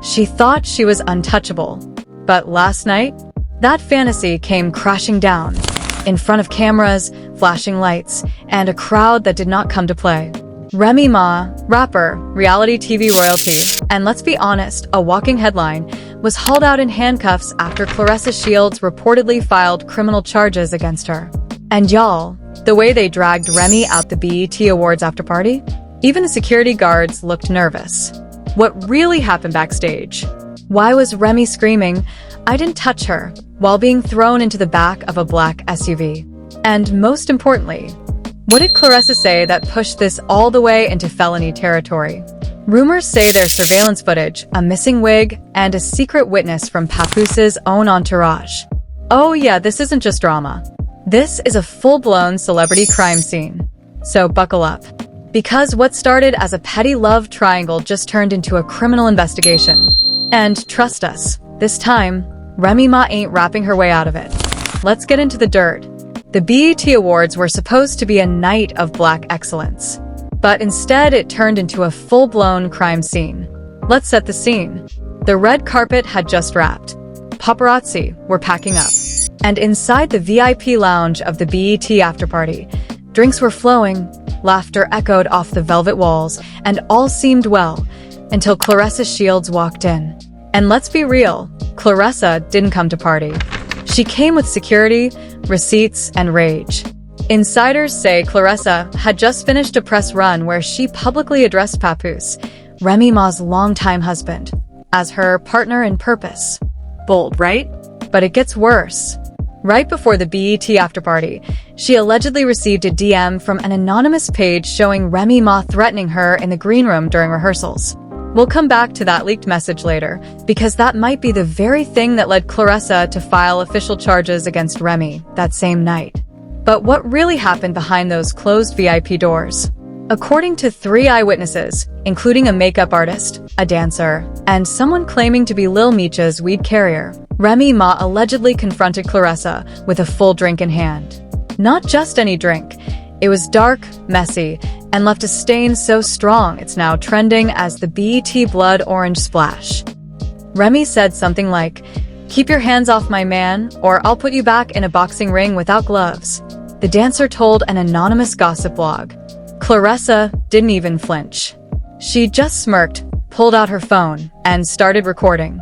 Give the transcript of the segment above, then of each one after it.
She thought she was untouchable. But last night, that fantasy came crashing down, in front of cameras, flashing lights, and a crowd that did not come to play. Remy Ma, rapper, reality TV royalty, and let's be honest, a walking headline, was hauled out in handcuffs after Claressa Shields reportedly filed criminal charges against her. And y'all, the way they dragged Remy out the BET Awards after-party? Even the security guards looked nervous. What really happened backstage? Why was Remy screaming, "I didn't touch her," while being thrown into the back of a black SUV? And most importantly, what did Claressa say that pushed this all the way into felony territory? Rumors say there's surveillance footage, a missing wig, and a secret witness from Papoos's own entourage. Oh yeah, this isn't just drama. This is a full-blown celebrity crime scene. So buckle up. Because what started as a petty love triangle just turned into a criminal investigation. And trust us, this time, Remy Ma ain't rapping her way out of it. Let's get into the dirt. The BET Awards were supposed to be a night of black excellence. But instead it turned into a full-blown crime scene. Let's set the scene. The red carpet had just wrapped. Paparazzi were packing up. And inside the VIP lounge of the BET afterparty, drinks were flowing, laughter echoed off the velvet walls, and all seemed well, until Claressa Shields walked in. And let's be real, Claressa didn't come to party. She came with security, receipts, and rage. Insiders say Claressa had just finished a press run where she publicly addressed Papoose, Remy Ma's longtime husband, as her partner in purpose. Bold, right? But it gets worse. Right before the BET afterparty, she allegedly received a DM from an anonymous page showing Remy Ma threatening her in the green room during rehearsals. We'll come back to that leaked message later, because that might be the very thing that led Claressa to file official charges against Remy that same night. But what really happened behind those closed VIP doors? According to 3 eyewitnesses, including a makeup artist, a dancer, and someone claiming to be Lil Meech's weed carrier, Remy Ma allegedly confronted Claressa with a full drink in hand. Not just any drink. It was dark, messy, and left a stain so strong it's now trending as the BET Blood Orange Splash. Remy said something like, "Keep your hands off my man, or I'll put you back in a boxing ring without gloves," the dancer told an anonymous gossip blog. Claressa didn't even flinch. She just smirked, pulled out her phone, and started recording.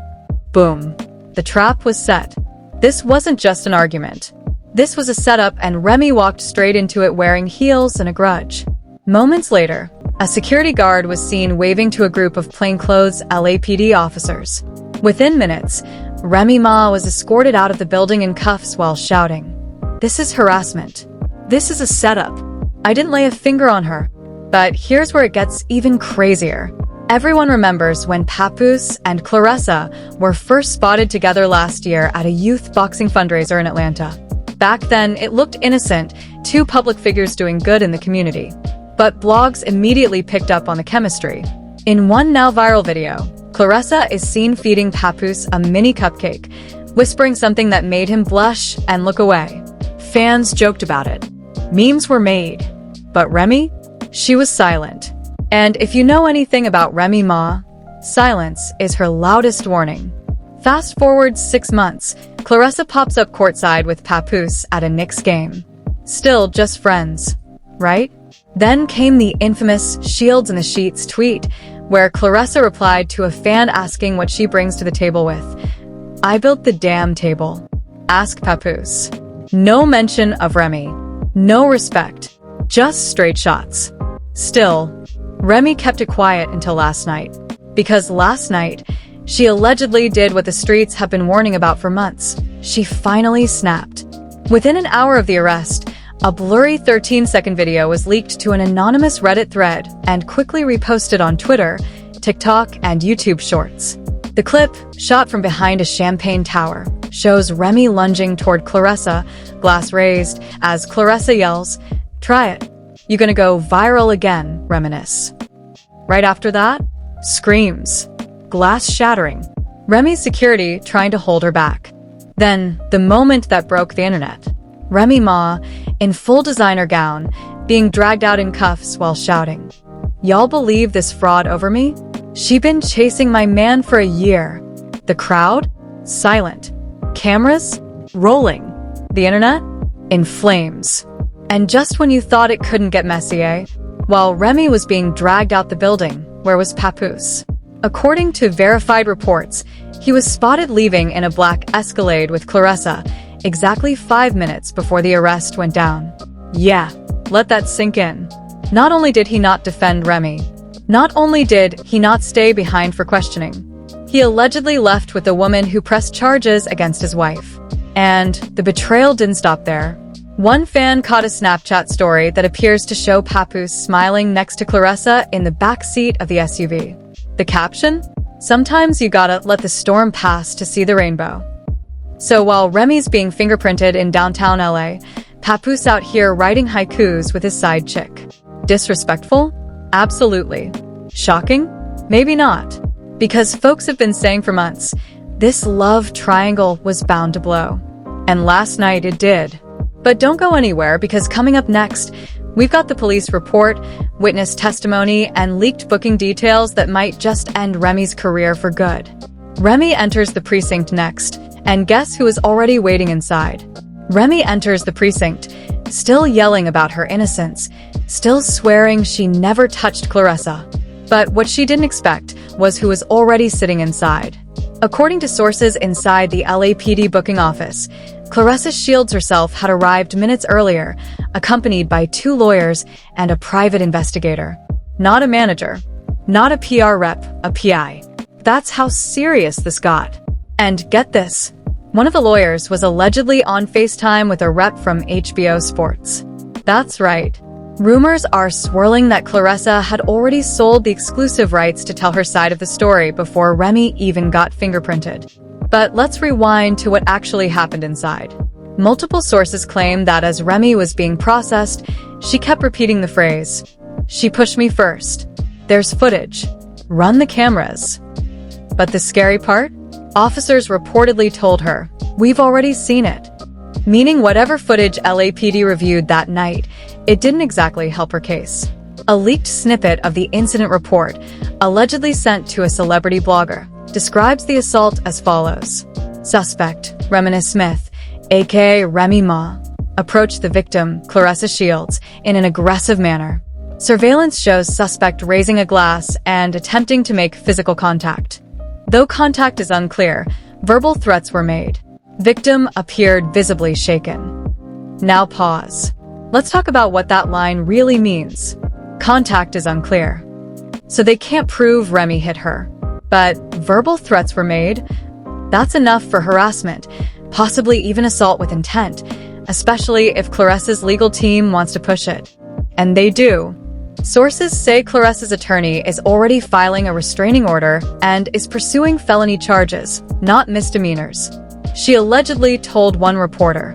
Boom. The trap was set. This wasn't just an argument. This was a setup, and Remy walked straight into it wearing heels and a grudge. Moments later, a security guard was seen waving to a group of plainclothes LAPD officers. Within minutes, Remy Ma was escorted out of the building in cuffs while shouting, "This is harassment. This is a setup. I didn't lay a finger on her." But here's where it gets even crazier. Everyone remembers when Papoose and Claressa were first spotted together last year at a youth boxing fundraiser in Atlanta. Back then, it looked innocent, 2 public figures doing good in the community. But blogs immediately picked up on the chemistry. In one now viral video, Claressa is seen feeding Papoose a mini cupcake, whispering something that made him blush and look away. Fans joked about it. Memes were made. But Remy? She was silent. And if you know anything about Remy Ma, silence is her loudest warning. Fast forward 6 months, Claressa pops up courtside with Papoose at a Knicks game. Still just friends, right? Then came the infamous Shields in the Sheets tweet, where Claressa replied to a fan asking what she brings to the table with, "I built the damn table. Ask Papoose." No mention of Remy. No respect. Just straight shots. Still, Remy kept it quiet until last night. Because last night, she allegedly did what the streets have been warning about for months. She finally snapped. Within an hour of the arrest, a blurry 13-second video was leaked to an anonymous Reddit thread and quickly reposted on Twitter, TikTok, and YouTube Shorts. The clip, shot from behind a champagne tower, shows Remy lunging toward Claressa, glass raised, as Claressa yells, "Try it. You're gonna go viral again, reminisce." Right after that, screams, glass shattering, Remy's security trying to hold her back. Then, the moment that broke the internet. Remy Ma, in full designer gown, being dragged out in cuffs while shouting, "Y'all believe this fraud over me?" She been chasing my man for a year. The crowd? Silent. Cameras? Rolling. The internet? In flames. And just when you thought it couldn't get messy, eh? While Remy was being dragged out the building, where was Papoose? According to verified reports, he was spotted leaving in a black Escalade with Claressa exactly 5 minutes before the arrest went down. Yeah, let that sink in. Not only did he not defend Remy, not only did he not stay behind for questioning, he allegedly left with the woman who pressed charges against his wife. And the betrayal didn't stop there. One fan caught a Snapchat story that appears to show Papoose smiling next to Claressa in the back seat of the SUV. The caption? Sometimes you gotta let the storm pass to see the rainbow. So while Remy's being fingerprinted in downtown LA, Papoose out here writing haikus with his side chick. Disrespectful? Absolutely. Shocking? Maybe not. Because folks have been saying for months, this love triangle was bound to blow. And last night it did. But don't go anywhere, because coming up next, we've got the police report, witness testimony, and leaked booking details that might just end Remy's career for good. Remy enters the precinct next, and guess who is already waiting inside? Remy enters the precinct, still yelling about her innocence, still swearing she never touched Claressa. But what she didn't expect was who was already sitting inside. According to sources inside the LAPD booking office, Claressa Shields herself had arrived minutes earlier, accompanied by 2 lawyers and a private investigator. Not a manager, not a PR rep, a PI. That's how serious this got. And get this, one of the lawyers was allegedly on FaceTime with a rep from HBO Sports. That's right. Rumors are swirling that Claressa had already sold the exclusive rights to tell her side of the story before Remy even got fingerprinted. But let's rewind to what actually happened inside. Multiple sources claim that as Remy was being processed, she kept repeating the phrase, "She pushed me first. There's footage. Run the cameras." But the scary part? Officers reportedly told her, "We've already seen it." Meaning whatever footage LAPD reviewed that night, it didn't exactly help her case. A leaked snippet of the incident report, allegedly sent to a celebrity blogger, describes the assault as follows. Suspect, Remy Smith, aka Remy Ma, approached the victim, Claressa Shields, in an aggressive manner. Surveillance shows suspect raising a glass and attempting to make physical contact. Though contact is unclear, verbal threats were made. Victim appeared visibly shaken. Now pause. Let's talk about what that line really means. Contact is unclear. So they can't prove Remy hit her. But verbal threats were made. That's enough for harassment, possibly even assault with intent, especially if Claressa's legal team wants to push it. And they do. Sources say Claressa's attorney is already filing a restraining order and is pursuing felony charges, not misdemeanors. She allegedly told one reporter,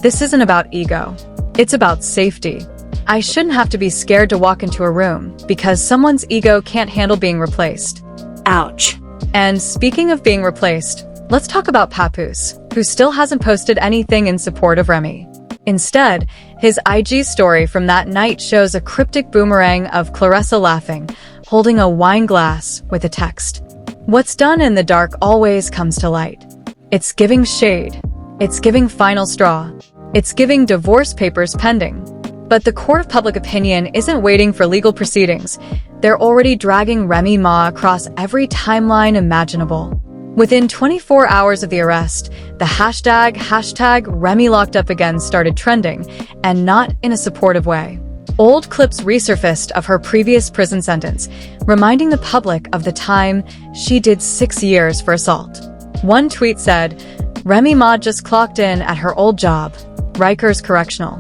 "This isn't about ego. It's about safety. I shouldn't have to be scared to walk into a room because someone's ego can't handle being replaced." Ouch. And speaking of being replaced, let's talk about Papoose, who still hasn't posted anything in support of Remy. Instead, his IG story from that night shows a cryptic boomerang of Claressa laughing, holding a wine glass with a text. What's done in the dark always comes to light. It's giving shade. It's giving final straw. It's giving divorce papers pending. But the court of public opinion isn't waiting for legal proceedings. They're already dragging Remy Ma across every timeline imaginable. Within 24 hours of the arrest, the hashtag Remy locked up again started trending, and not in a supportive way. Old clips resurfaced of her previous prison sentence, reminding the public of the time she did 6 years for assault. One tweet said, "Remy Ma just clocked in at her old job, Rikers Correctional."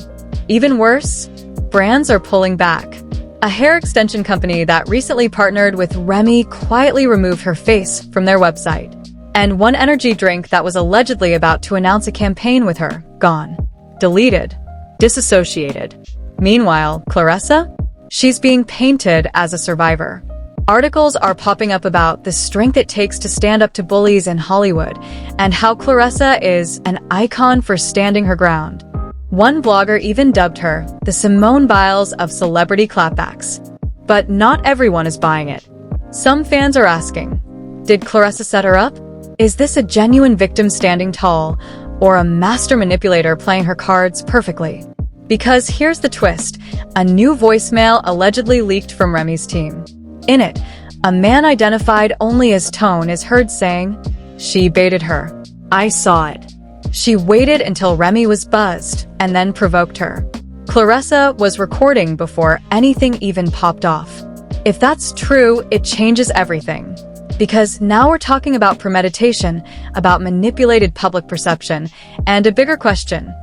Even worse, brands are pulling back. A hair extension company that recently partnered with Remy quietly removed her face from their website. And one energy drink that was allegedly about to announce a campaign with her, gone. Deleted. Disassociated. Meanwhile, Claressa? She's being painted as a survivor. Articles are popping up about the strength it takes to stand up to bullies in Hollywood, and how Claressa is an icon for standing her ground. One blogger even dubbed her the Simone Biles of celebrity clapbacks. But not everyone is buying it. Some fans are asking, did Claressa set her up? Is this a genuine victim standing tall, or a master manipulator playing her cards perfectly? Because here's the twist, a new voicemail allegedly leaked from Remy's team. In it, a man identified only as Tone is heard saying, "She baited her. I saw it. She waited until Remy was buzzed and then provoked her. Claressa was recording before anything even popped off." If that's true, it changes everything. Because now we're talking about premeditation, about manipulated public perception, and a bigger question.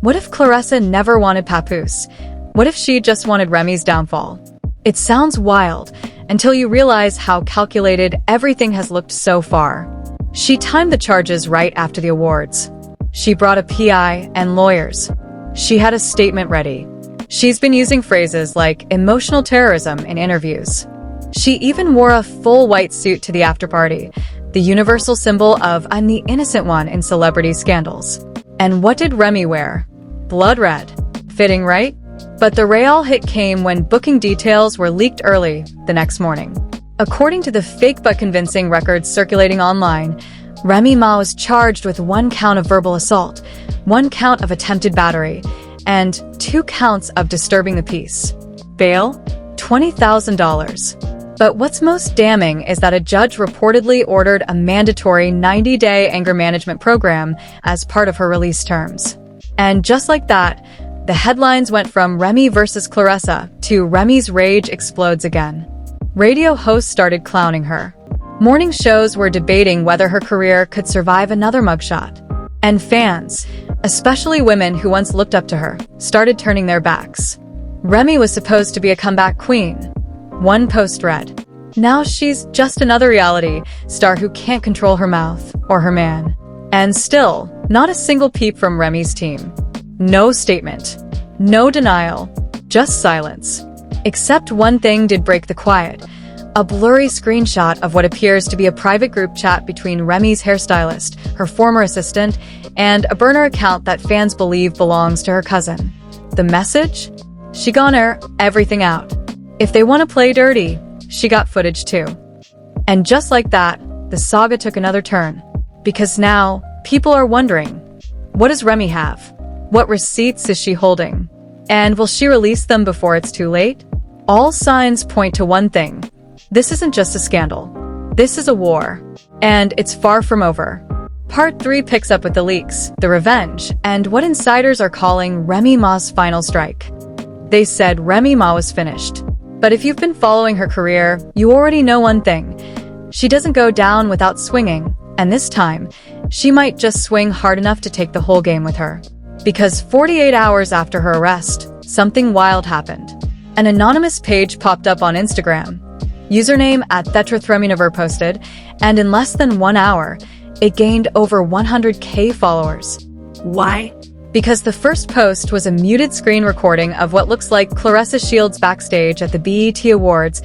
What if Claressa never wanted Papoose? What if she just wanted Remy's downfall? It sounds wild, until you realize how calculated everything has looked so far. She timed the charges right after the awards. She brought a PI and lawyers. She had a statement ready. She's been using phrases like emotional terrorism in interviews. She even wore a full white suit to the after-party, the universal symbol of "I'm the innocent one" in celebrity scandals. And what did Remy wear? Blood red. Fitting, right? But the real hit came when booking details were leaked early the next morning. According to the fake but convincing records circulating online, Remy Ma was charged with 1 count of verbal assault, 1 count of attempted battery, and 2 counts of disturbing the peace. Bail? $20,000. But what's most damning is that a judge reportedly ordered a mandatory 90-day anger management program as part of her release terms. And just like that, the headlines went from Remy versus Claressa to Remy's rage explodes again. Radio hosts started clowning her. Morning shows were debating whether her career could survive another mugshot. And fans, especially women who once looked up to her, started turning their backs. Remy was supposed to be a comeback queen. One post read, "Now she's just another reality star who can't control her mouth or her man." And still, not a single peep from Remy's team. No statement. No denial. Just silence. Except one thing did break the quiet. A blurry screenshot of what appears to be a private group chat between Remy's hairstylist, her former assistant, and a burner account that fans believe belongs to her cousin. The message? She gonna air everything out. If they want to play dirty, she got footage too. And just like that, the saga took another turn. Because now, people are wondering, what does Remy have? What receipts is she holding? And will she release them before it's too late? All signs point to one thing. This isn't just a scandal. This is a war. And it's far from over. Part 3 picks up with the leaks, the revenge, and what insiders are calling Remy Ma's final strike. They said Remy Ma was finished. But if you've been following her career, you already know one thing. She doesn't go down without swinging, and this time, she might just swing hard enough to take the whole game with her. Because 48 hours after her arrest, something wild happened. An anonymous page popped up on Instagram. Username @ThetrithRemyNever posted, and in less than 1 hour, it gained over 100K followers. Why? Because the first post was a muted screen recording of what looks like Claressa Shields backstage at the BET Awards,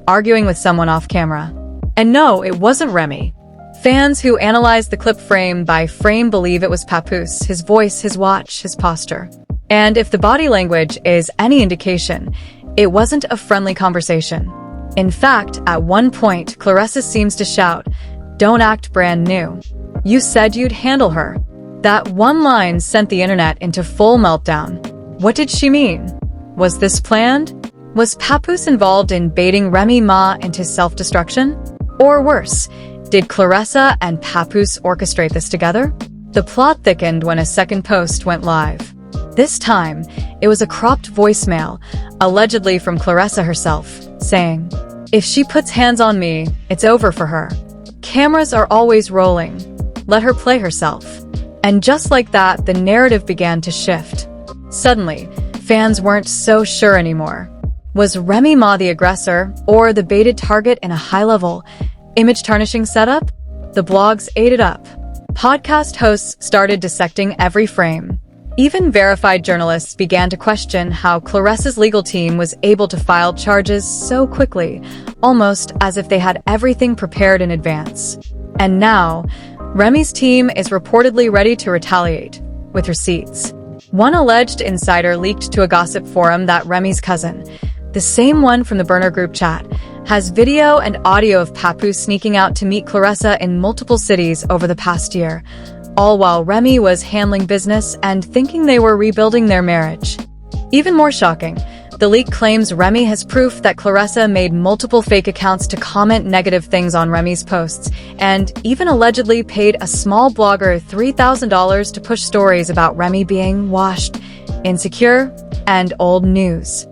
arguing with someone off camera. And no, it wasn't Remy. Fans who analyzed the clip frame by frame believe it was Papoose, his voice, his watch, his posture. And if the body language is any indication, it wasn't a friendly conversation. In fact, at one point, Claressa seems to shout, "Don't act brand new. You said you'd handle her." That one line sent the internet into full meltdown. What did she mean? Was this planned? Was Papoose involved in baiting Remy Ma into self-destruction? Or worse, did Claressa and Papoose orchestrate this together? The plot thickened when a second post went live. This time, it was a cropped voicemail, allegedly from Claressa herself, saying, "If she puts hands on me, it's over for her. Cameras are always rolling. Let her play herself." And just like that, the narrative began to shift. Suddenly, fans weren't so sure anymore. Was Remy Ma the aggressor, or the baited target in a high-level, image-tarnishing setup? The blogs ate it up. Podcast hosts started dissecting every frame. Even verified journalists began to question how Claressa's legal team was able to file charges so quickly, almost as if they had everything prepared in advance. And now, Remy's team is reportedly ready to retaliate, with receipts. One alleged insider leaked to a gossip forum that Remy's cousin, the same one from the burner group chat, has video and audio of Papoose sneaking out to meet Claressa in multiple cities over the past year, all while Remy was handling business and thinking they were rebuilding their marriage. Even more shocking, the leak claims Remy has proof that Claressa made multiple fake accounts to comment negative things on Remy's posts, and even allegedly paid a small blogger $3,000 to push stories about Remy being washed, insecure, and old news.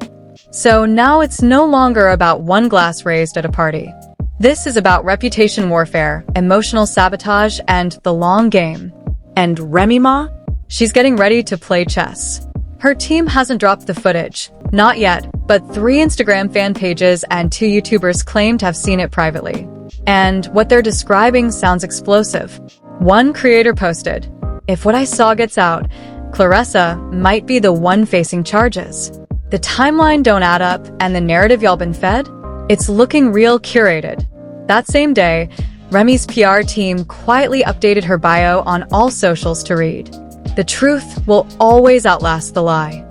So now it's no longer about one glass raised at a party. This is about reputation warfare, emotional sabotage, and the long game. And Remy Ma? She's getting ready to play chess. Her team hasn't dropped the footage. Not yet, but 3 Instagram fan pages and 2 YouTubers claim to have seen it privately. And what they're describing sounds explosive. One creator posted, "If what I saw gets out, Claressa might be the one facing charges. The timeline don't add up, and the narrative y'all been fed? It's looking real curated." That same day, Remy's PR team quietly updated her bio on all socials to read, "The truth will always outlast the lie."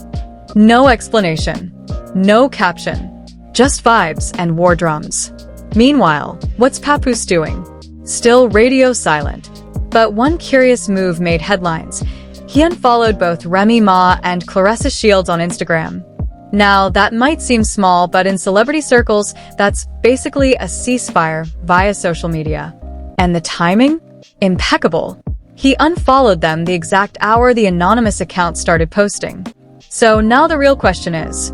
No explanation, no caption, just vibes and war drums. Meanwhile, what's Papoose doing? Still radio silent. But one curious move made headlines. He unfollowed both Remy Ma and Claressa Shields on Instagram. Now, that might seem small, but in celebrity circles, that's basically a ceasefire via social media. And the timing? Impeccable. He unfollowed them the exact hour the anonymous account started posting. So now the real question is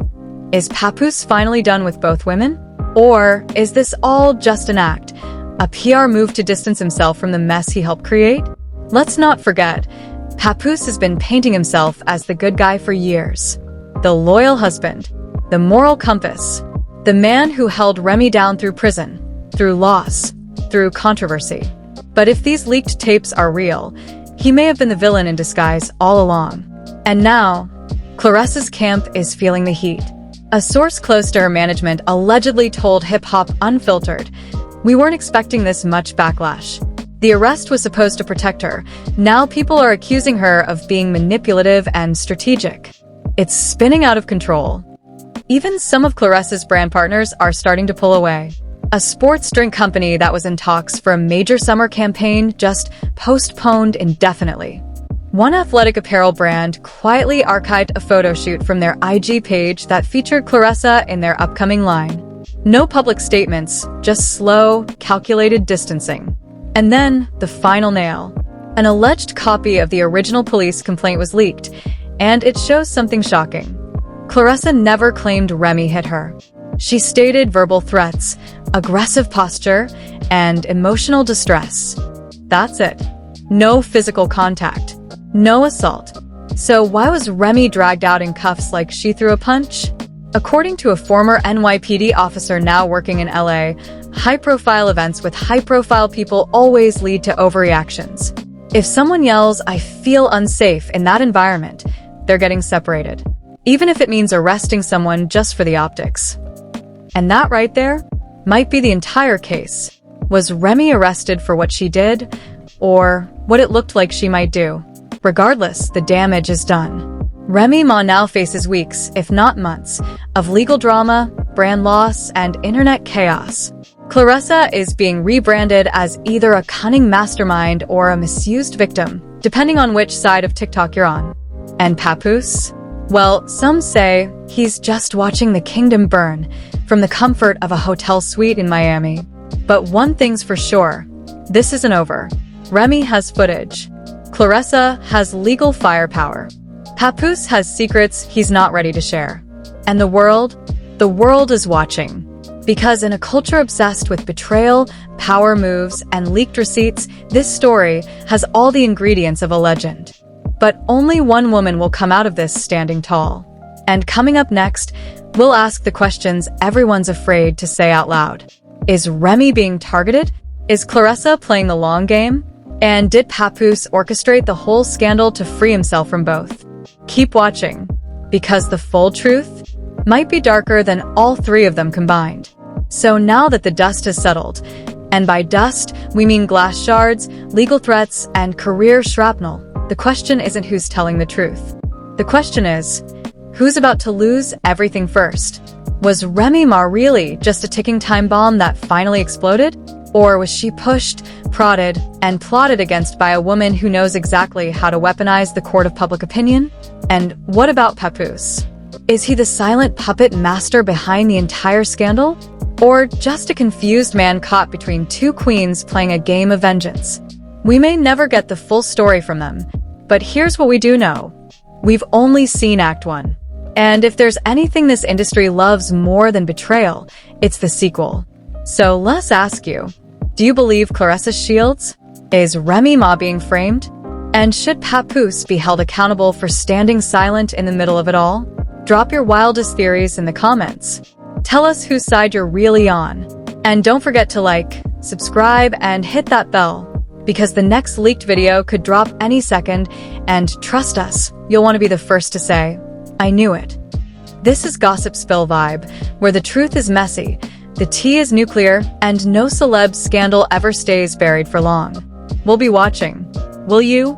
Papoose finally done with both women? Or is this all just an act, a PR move to distance himself from the mess he helped create? Let's not forget, Papoose has been painting himself as the good guy for years. The loyal husband, the moral compass, the man who held Remy down through prison, through loss, through controversy. But if these leaked tapes are real, he may have been the villain in disguise all along. And now, Claressa's camp is feeling the heat. A source close to her management allegedly told Hip Hop Unfiltered, "We weren't expecting this much backlash. The arrest was supposed to protect her. Now people are accusing her of being manipulative and strategic. It's spinning out of control." Even some of Claressa's brand partners are starting to pull away. A sports drink company that was in talks for a major summer campaign just postponed indefinitely. One athletic apparel brand quietly archived a photo shoot from their IG page that featured Claressa in their upcoming line. No public statements, just slow, calculated distancing. And then, the final nail. An alleged copy of the original police complaint was leaked, and it shows something shocking. Claressa never claimed Remy hit her. She stated verbal threats, aggressive posture, and emotional distress. That's it. No physical contact. No assault. So why was Remy dragged out in cuffs like she threw a punch? According to a former NYPD officer now working in LA, high-profile events with high-profile people always lead to overreactions. If someone yells, "I feel unsafe," in that environment, they're getting separated. Even if it means arresting someone just for the optics. And that right there might be the entire case. Was Remy arrested for what she did, or what it looked like she might do? Regardless, the damage is done. Remy Ma now faces weeks, if not months, of legal drama, brand loss, and internet chaos. Claressa is being rebranded as either a cunning mastermind or a misused victim, depending on which side of TikTok you're on. And Papoose? Well, some say he's just watching the kingdom burn from the comfort of a hotel suite in Miami. But one thing's for sure, this isn't over. Remy has footage. Claressa has legal firepower. Papoose has secrets he's not ready to share. And the world is watching. Because in a culture obsessed with betrayal, power moves, and leaked receipts, this story has all the ingredients of a legend. But only one woman will come out of this standing tall. And coming up next, we'll ask the questions everyone's afraid to say out loud. Is Remy being targeted? Is Claressa playing the long game? And did Papoose orchestrate the whole scandal to free himself from both? Keep watching, because the full truth might be darker than all three of them combined. So now that the dust has settled, and by dust, we mean glass shards, legal threats, and career shrapnel, the question isn't who's telling the truth. The question is, who's about to lose everything first? Was Remy Ma really just a ticking time bomb that finally exploded? Or was she pushed, prodded, and plotted against by a woman who knows exactly how to weaponize the court of public opinion? And what about Papoose? Is he the silent puppet master behind the entire scandal? Or just a confused man caught between two queens playing a game of vengeance? We may never get the full story from them, but here's what we do know. We've only seen Act 1. And if there's anything this industry loves more than betrayal, it's the sequel. So let's ask you, do you believe Claressa's shields? Is Remy Ma being framed? And should Papoose be held accountable for standing silent in the middle of it all? Drop your wildest theories in the comments. Tell us whose side you're really on. And don't forget to like, subscribe, and hit that bell, because the next leaked video could drop any second, and trust us, you'll want to be the first to say, I knew it. This is Gossip Spill Vibe, where the truth is messy, the tea is nuclear, and no celeb scandal ever stays buried for long. We'll be watching. Will you?